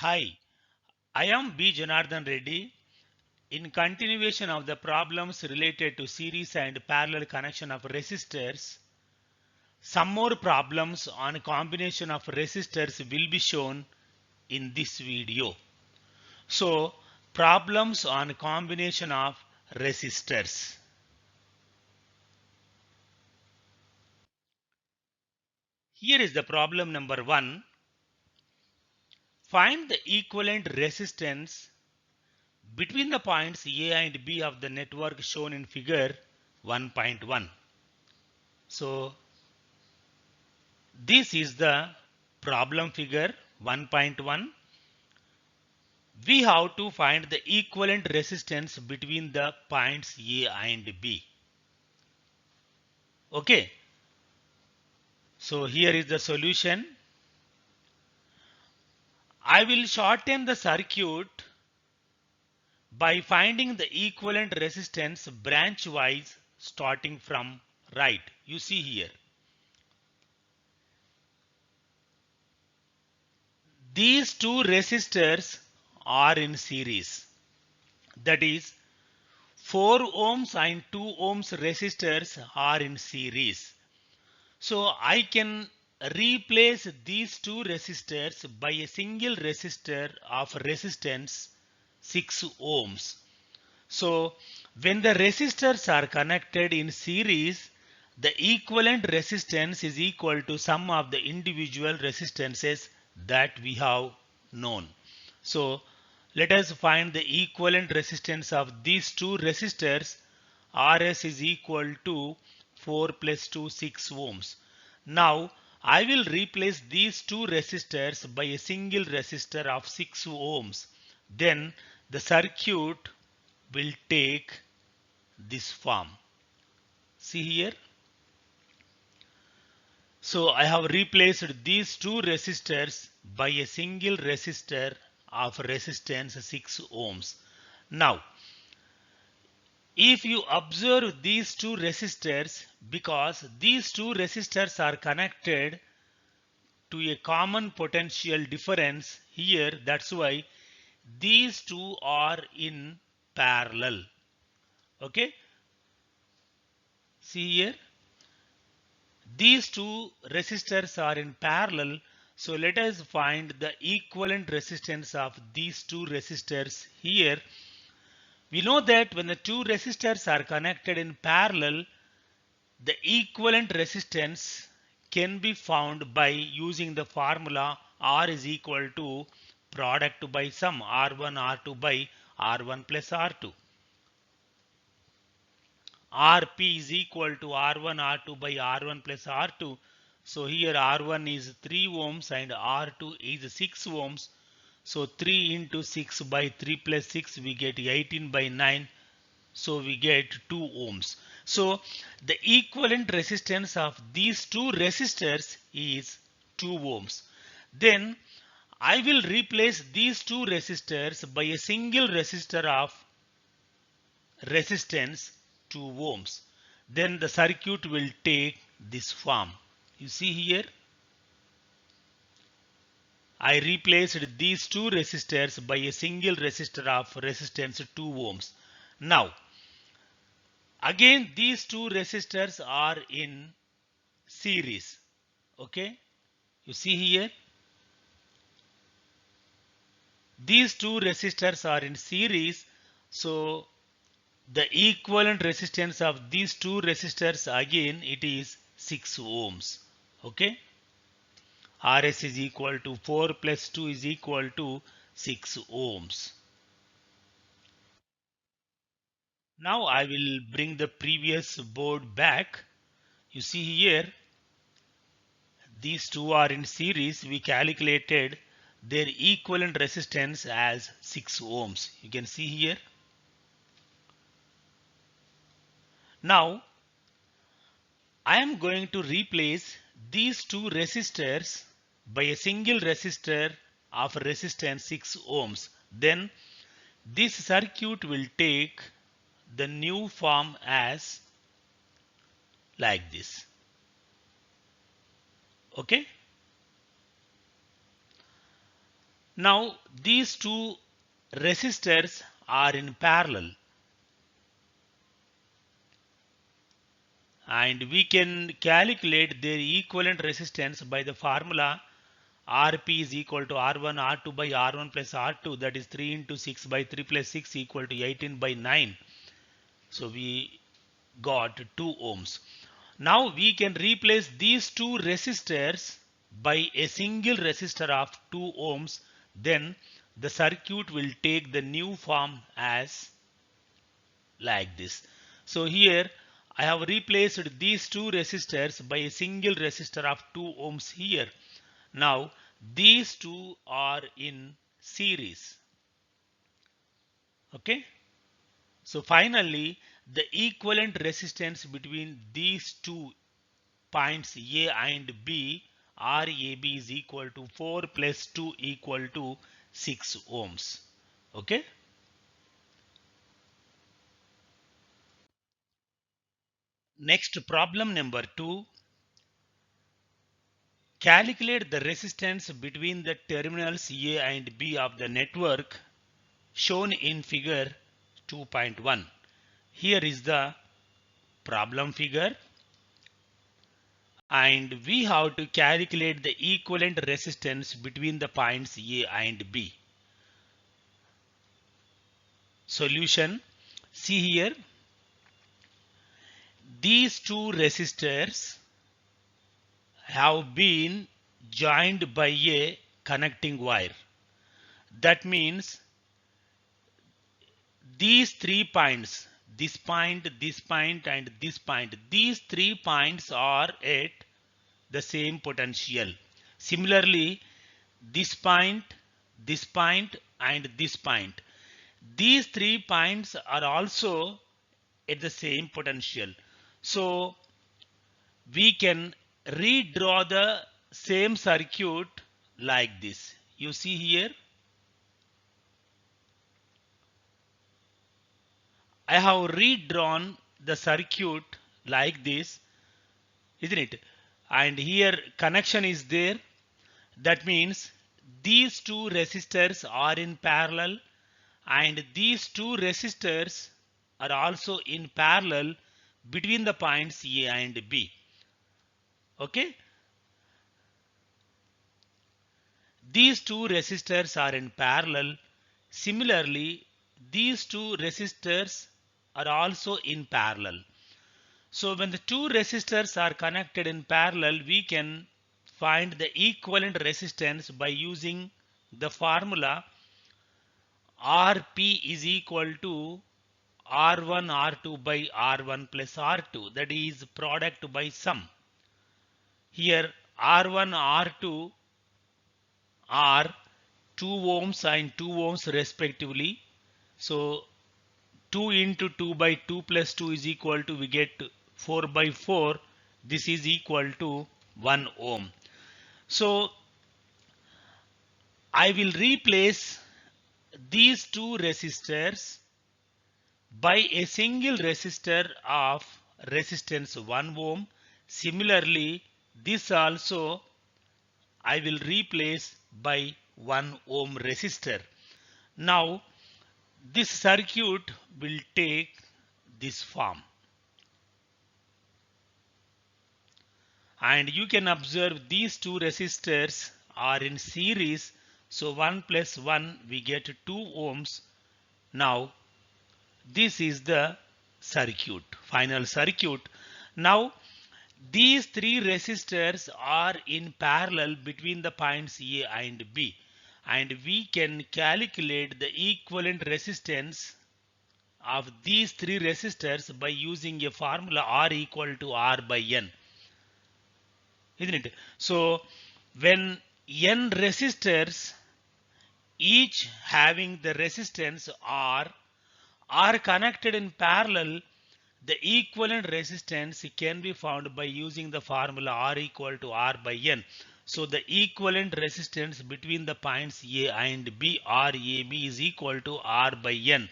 Hi, I am B. Janardhan Reddy. In continuation of the problems related to series and parallel connection of resistors, some more problems on combination of resistors will be shown in this video. So, problems on combination of resistors. Here is the problem number 1. Find the equivalent resistance between the points A and B of the network shown in figure 1.1. So this is the problem figure 1.1. We have to find the equivalent resistance between the points A and B. Okay. So here is the solution. I will shorten the circuit by finding the equivalent resistance branch wise starting from right. You see here. These two resistors are in series. That is 4 ohms and 2 ohms resistors are in series. So I can replace these two resistors by a single resistor of resistance 6 ohms. So when the resistors are connected in series, the equivalent resistance is equal to sum of the individual resistances that we have known. So let us find the equivalent resistance of these two resistors. Rs is equal to 4 plus 2 6 ohms. Now I will replace these two resistors by a single resistor of 6 ohms. Then the circuit will take this form. See here. So I have replaced these two resistors by a single resistor of resistance 6 ohms. Now if you observe these two resistors, because these two resistors are connected to a common potential difference here, that's why these two are in parallel. Okay, see here, these two resistors are in parallel. So let us find the equivalent resistance of these two resistors here. We know that when the two resistors are connected in parallel, the equivalent resistance can be found by using the formula R is equal to product by sum R1 R2 by R1 plus R2. Rp is equal to R1 R2 by R1 plus R2. So here R1 is 3 ohms and R2 is 6 ohms. So 3 into 6 by 3 plus 6 we get 18 by 9. So we get 2 ohms. So the equivalent resistance of these two resistors is 2 ohms. Then I will replace these two resistors by a single resistor of resistance 2 ohms. Then the circuit will take this form. You see here, I replaced these two resistors by a single resistor of resistance 2 ohms. Now again these two resistors are in series. Okay, you see here, these two resistors are in series. So the equivalent resistance of these two resistors again it is 6 ohms. Okay, Rs is equal to 4 plus 2 is equal to 6 ohms. Now I will bring the previous board back. You see here, these two are in series. We calculated their equivalent resistance as 6 ohms. You can see here. Now I am going to replace these two resistors by a single resistor of resistance 6 ohms. Then this circuit will take the new form as like this. Okay. Now these two resistors are in parallel, and we can calculate their equivalent resistance by the formula Rp is equal to R1 R2 by R1 plus R2, that is 3 into 6 by 3 plus 6 equal to 18 by 9. So we got 2 ohms. Now we can replace these two resistors by a single resistor of 2 ohms. Then the circuit will take the new form as like this. So here I have replaced these two resistors by a single resistor of 2 ohms here. Now these two are in series. Okay. So finally the equivalent resistance between these two points A and B, RAB, is equal to 4 plus 2 equal to 6 ohms. Okay. Next, problem number 2. Calculate the resistance between the terminals A and B of the network shown in figure 2.1. Here is the problem figure, and we have to calculate the equivalent resistance between the points A and B. Solution. See here, these two resistors have been joined by a connecting wire. That means these 3 points, this point, this point, and this point, these 3 points are at the same potential. Similarly, this point, and this point, these 3 points are also at the same potential. So we can redraw the same circuit like this. You see here, I have redrawn the circuit like this, isn't it? And here connection is there. That means these two resistors are in parallel, and these two resistors are also in parallel between the points A and B. Okay. These two resistors are in parallel. Similarly, these two resistors are also in parallel. So when the two resistors are connected in parallel, we can find the equivalent resistance by using the formula Rp is equal to R1 R2 by R1 plus R2, that is product by sum. Here R1 R2 are 2 ohms and 2 ohms respectively. So 2 into 2 by 2 plus 2 is equal to, we get 4 by 4. This is equal to 1 ohm. So I will replace these two resistors by a single resistor of resistance 1 ohm. Similarly, this also I will replace by 1 ohm resistor. Now this circuit will take this form. And you can observe these two resistors are in series. So 1 plus 1, we get 2 ohms. Now this is the circuit, final circuit. Now these three resistors are in parallel between the points A and B, and we can calculate the equivalent resistance of these three resistors by using a formula R equal to R by N, isn't it? So when N resistors, each having the resistance R, are connected in parallel, the equivalent resistance can be found by using the formula R equal to R by N. So the equivalent resistance between the points A and B, RAB, is equal to R by N.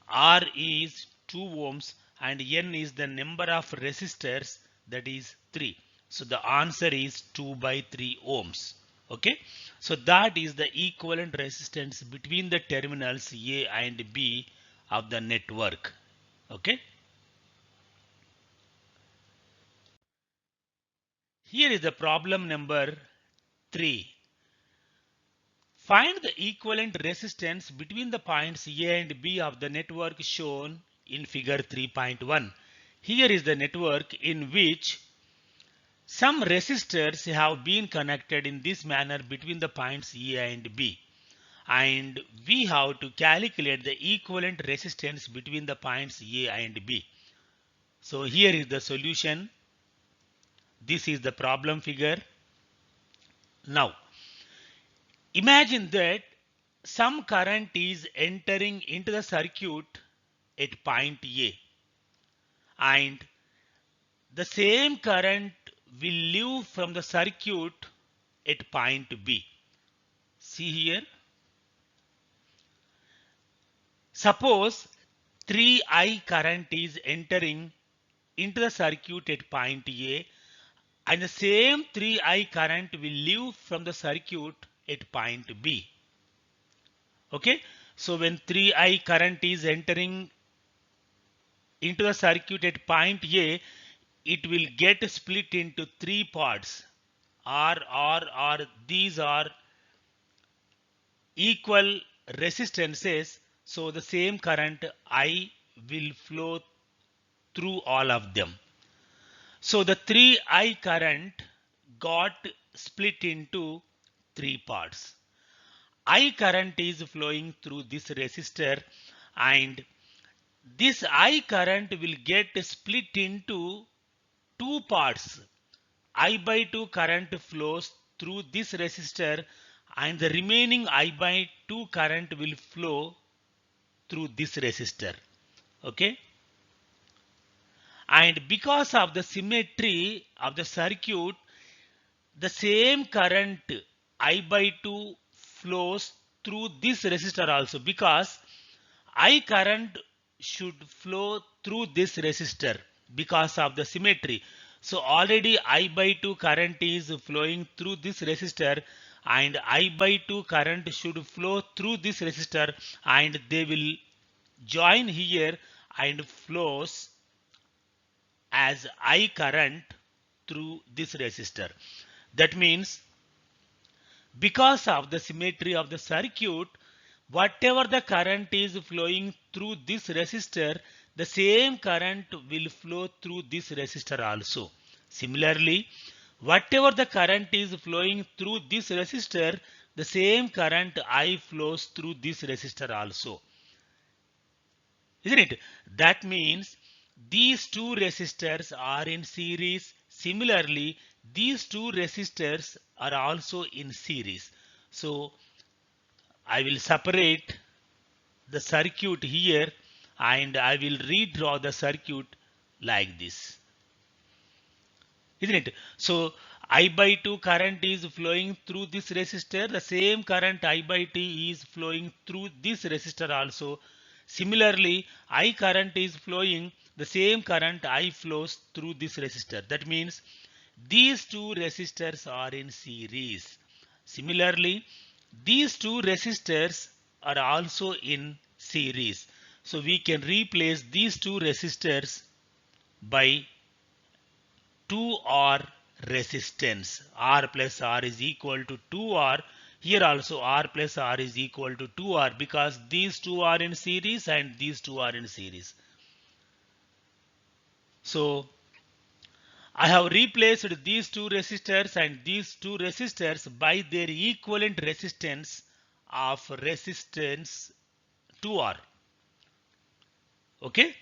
R is 2 ohms and N is the number of resistors, that is 3. So the answer is 2 by 3 ohms. Okay. So that is the equivalent resistance between the terminals A and B of the network. Okay. Here is the problem number 3. Find the equivalent resistance between the points A and B of the network shown in figure 3.1. Here is the network in which some resistors have been connected in this manner between the points A and B. And we have to calculate the equivalent resistance between the points A and B. So here is the solution. This is the problem figure. Now, imagine that some current is entering into the circuit at point A, and the same current will leave from the circuit at point B. See here. Suppose 3I current is entering into the circuit at point A, and the same 3I current will leave from the circuit at point B. Okay. So when 3I current is entering into the circuit at point A, it will get split into three parts. R. These are equal resistances. So the same current I will flow through all of them. So the 3I current got split into three parts. I current is flowing through this resistor, and this I current will get split into two parts. I by 2 current flows through this resistor, and the remaining I by 2 current will flow through this resistor. Okay. And because of the symmetry of the circuit, the same current I by 2 flows through this resistor also, because I current should flow through this resistor because of the symmetry. So already I by 2 current is flowing through this resistor, and I by 2 current should flow through this resistor, and they will join here and flows as I current through this resistor. That means because of the symmetry of the circuit, whatever the current is flowing through this resistor, the same current will flow through this resistor also. Similarly, whatever the current is flowing through this resistor, the same current I flows through this resistor also. Isn't it? That means these two resistors are in series. Similarly, these two resistors are also in series. So I will separate the circuit here, and I will redraw the circuit like this. Isn't it? So I by 2 current is flowing through this resistor. The same current I by T is flowing through this resistor also. Similarly, I current is flowing, the same current I flows through this resistor. That means these two resistors are in series. Similarly, these two resistors are also in series. So we can replace these two resistors by 2R resistance. R plus R is equal to 2R. Here also R plus R is equal to 2R, because these two are in series and these two are in series. So I have replaced these two resistors and these two resistors by their equivalent resistance of resistance 2R. Okay.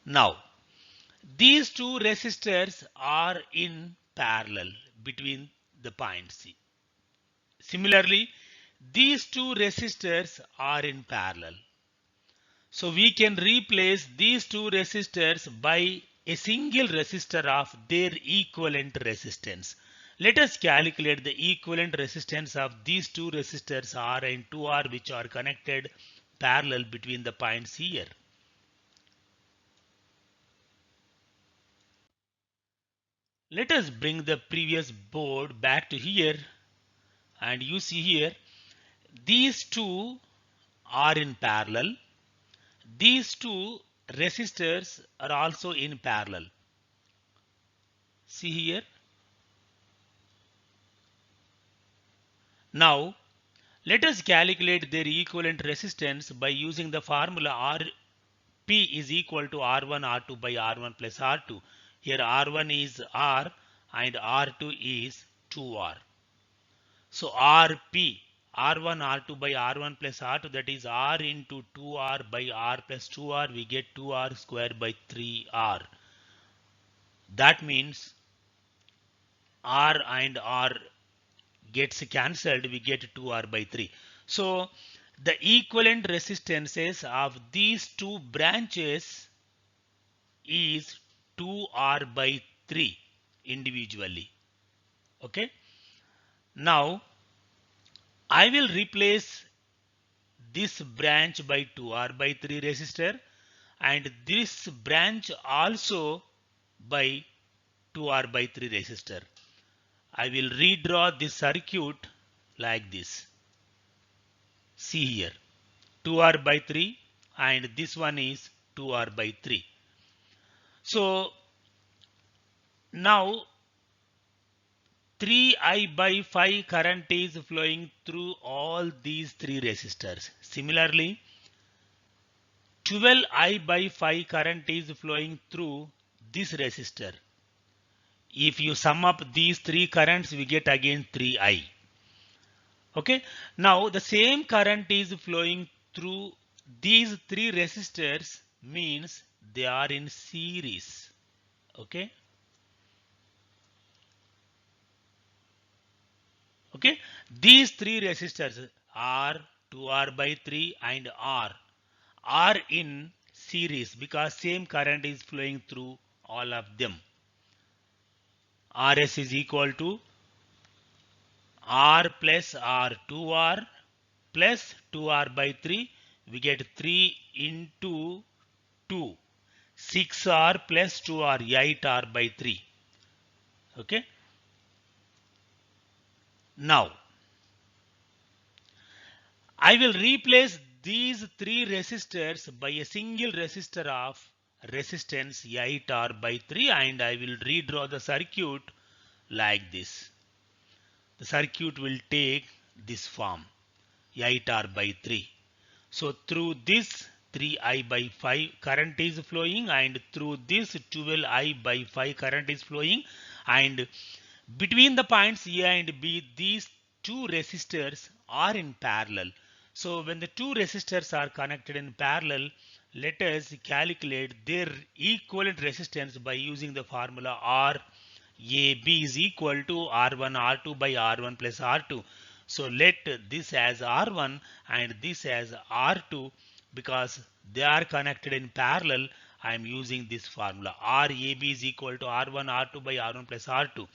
Now these two resistors are in parallel between the points C. Similarly, these two resistors are in parallel. So we can replace these two resistors by a single resistor of their equivalent resistance. Let us calculate the equivalent resistance of these two resistors R and 2R, which are connected parallel between the points here. Let us bring the previous board back to here, And you see here, these two are in parallel. These two resistors are also in parallel. See here. Now, let us calculate their equivalent resistance by using the formula Rp is equal to R1 R2 by R1 plus R2. Here R1 is R and R2 is 2R. So Rp, R1 R2 by R1 plus R2, that is R into 2R by R plus 2R, we get 2R square by 3R. That means R and R gets cancelled, we get 2R by 3. So the equivalent resistances of these two branches is 2R by 3 individually. Okay. Now I will replace this branch by 2R by 3 resistor and this branch also by 2R by 3 resistor. I will redraw this circuit like this. See here, 2R by 3 and this one is 2R by 3. So now 3I by 5 current is flowing through all these three resistors. Similarly, 12I by 5 current is flowing through this resistor. If you sum up these three currents, we get again 3I. Okay. Now the same current is flowing through these three resistors, means they are in series. Okay. Okay. These three resistors R, 2R by 3 and R are in series because same current is flowing through all of them. RS is equal to R plus R 2R plus 2R by 3. We get 3 into 2. 6R plus 2R, 8R by 3. Okay. Now, I will replace these three resistors by a single resistor of resistance 8R by 3 and I will redraw the circuit like this. The circuit will take this form 8R by 3. So through this 3I by 5 current is flowing and through this 12I by 5 current is flowing, and between the points A and B these two resistors are in parallel. So when the two resistors are connected in parallel, let us calculate their equivalent resistance by using the formula R AB is equal to R1 R2 by R1 plus R2. So let this as R1 and this as R2, because they are connected in parallel. I am using this formula RAB is equal to R1 R2 by R1 plus R2.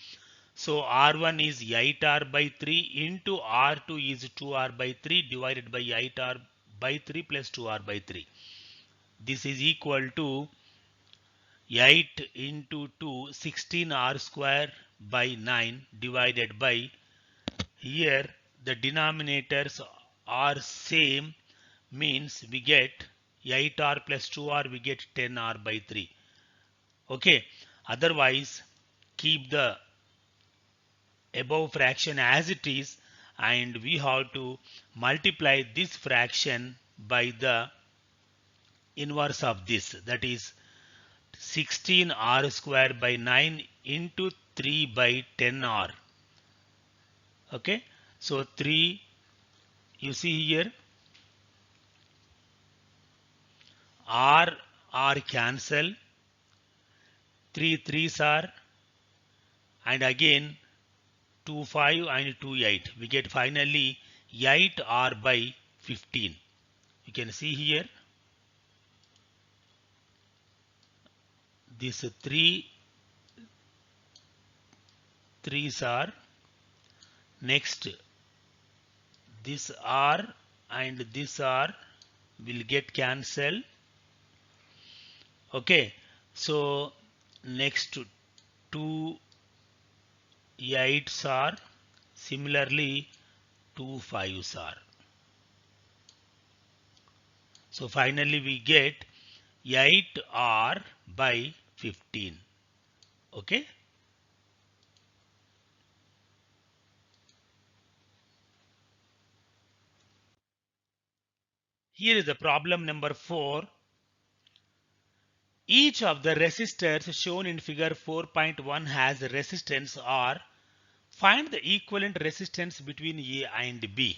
So R1 is 8R by 3 into R2 is 2R by 3 divided by 8R by 3 plus 2R by 3. This is equal to 8 into 2, 16R square by 9 divided by, here the denominators are same, means we get 8R plus 2R, we get 10R by 3. Okay. Otherwise, keep the above fraction as it is and we have to multiply this fraction by the inverse of this, that is 16R square by 9 into 3 by 10R. Okay. So 3, you see here, R cancel, 3 3s are, and again 2 5 and 2 8. We get finally 8R by 15. You can see here this 3 3s are, next this R and this R will get cancelled. Okay. So next 2 8s are, similarly 2 5s are. So finally we get 8r by 15. Okay. Here is the problem number 4. Each of the resistors shown in figure 4.1 has resistance R. Find the equivalent resistance between A and B.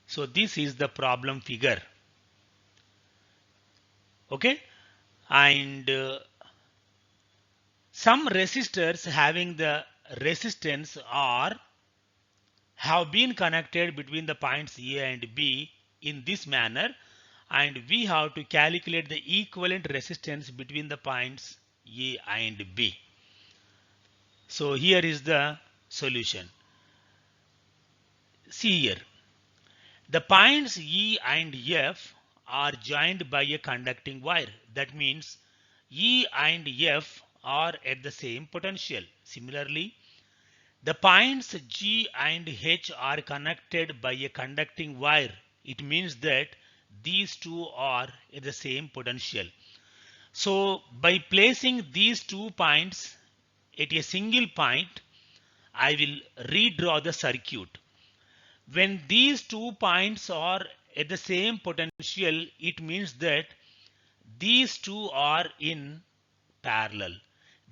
So this is the problem figure. Okay. And some resistors having the resistance R have been connected between the points A and B in this manner, and we have to calculate the equivalent resistance between the points A and B. So here is the solution. See here, the points E and F are joined by a conducting wire. That means E and F are at the same potential. Similarly, the points G and H are connected by a conducting wire. It means that these two are at the same potential. So by placing these 2 points at a single point, I will redraw the circuit. When these 2 points are at the same potential, it means that these two are in parallel.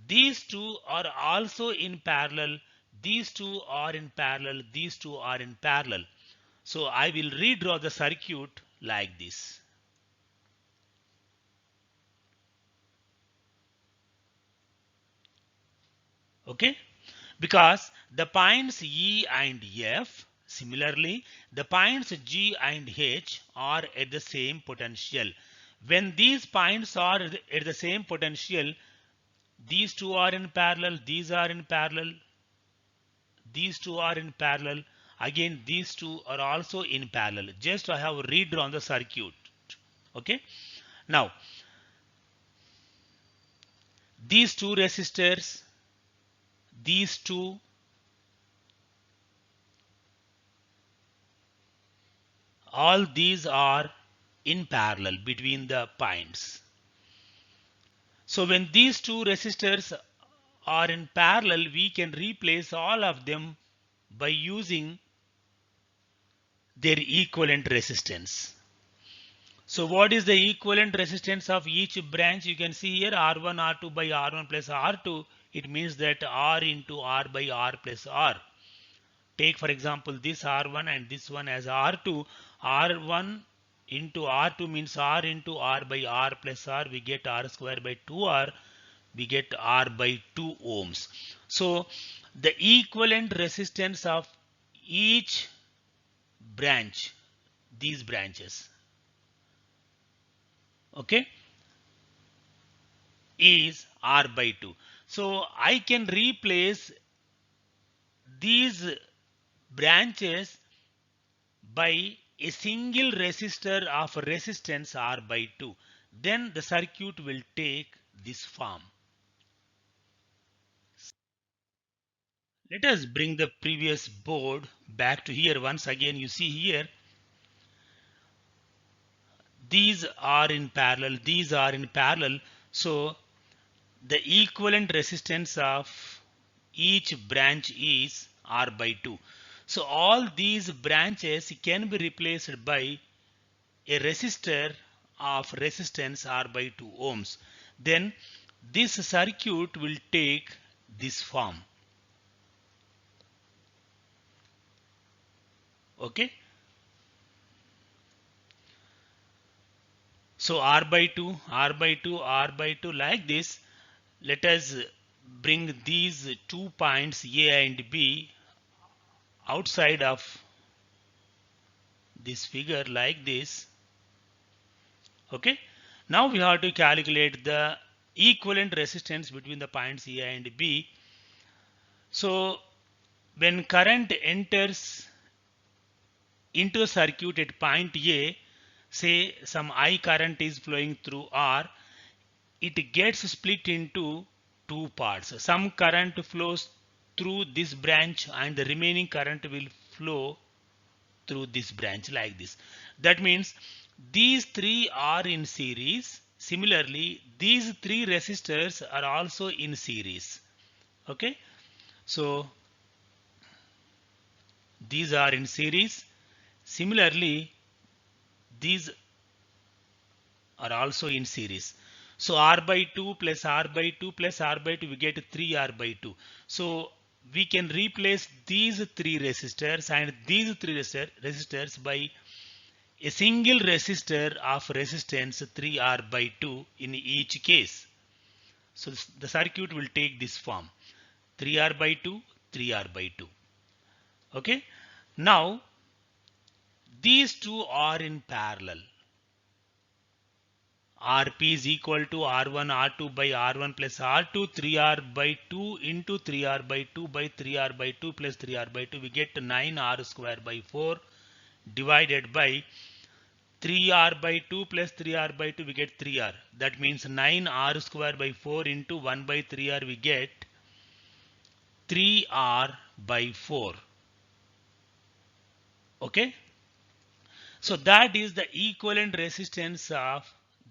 These two are also in parallel. These two are in parallel. These two are in parallel. So I will redraw the circuit like this. Okay? Because the points E and F, similarly, the points G and H are at the same potential. When these points are at the same potential, these two are in parallel, these are in parallel, these two are in parallel. Again, these two are also in parallel. Just I have redrawn the circuit. Okay. Now, these two resistors, these two, all these are in parallel between the points. So when these two resistors are in parallel, we can replace all of them by using their equivalent resistance. So what is the equivalent resistance of each branch? You can see here R1 R2 by R1 plus R2. It means that R into R by R plus R. Take for example this R1 and this one as R2. R1 into R2 means R into R by R plus R. We get R square by 2R. We get R by 2 ohms. So the equivalent resistance of each branch, these branches, okay, is R by 2. So I can replace these branches by a single resistor of resistance R by 2. Then the circuit will take this form. Let us bring the previous board back to here. Once again, you see here, these are in parallel, these are in parallel. So the equivalent resistance of each branch is R by 2. So all these branches can be replaced by a resistor of resistance R by 2 ohms. Then this circuit will take this form. Okay. So R by 2, R by 2, R by 2 like this. Let us bring these 2 points A and B outside of this figure like this. Okay. Now we have to calculate the equivalent resistance between the points A and B. So when current enters into a circuit at point A, say some I current is flowing through R, it gets split into two parts. Some current flows through this branch and the remaining current will flow through this branch like this. That means these three are in series. Similarly, these three resistors are also in series. Okay, so these are in series. Similarly, these are also in series. So R by 2 plus R by 2 plus R by 2, we get 3R by 2. So we can replace these three resistors and these three resistors by a single resistor of resistance 3R by 2 in each case. So the circuit will take this form: 3R by 2, 3R by 2. Okay. Now these two are in parallel. Rp is equal to R1 R2 by R1 plus R2, 3R by 2 into 3R by 2 by 3R by 2 plus 3R by 2. We get 9R square by 4 divided by 3R by 2 plus 3R by 2, we get 3R. That means 9R square by 4 into 1 by 3R, we get 3R by 4. Okay. So that is the equivalent resistance of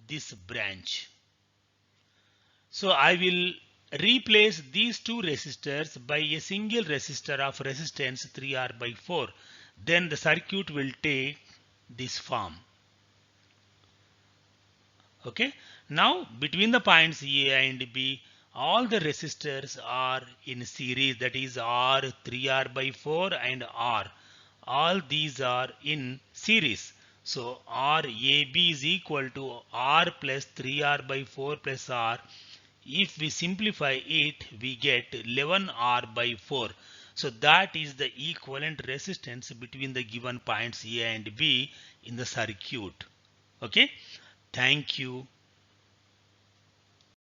this branch. So I will replace these two resistors by a single resistor of resistance 3R by 4. Then the circuit will take this form. Okay. Now between the points A and B, all the resistors are in series, that is R, 3R by 4 and R. All these are in series. So RAB is equal to R plus 3R by 4 plus R. If we simplify it, we get 11R by 4. So that is the equivalent resistance between the given points A and B in the circuit. Okay. Thank you.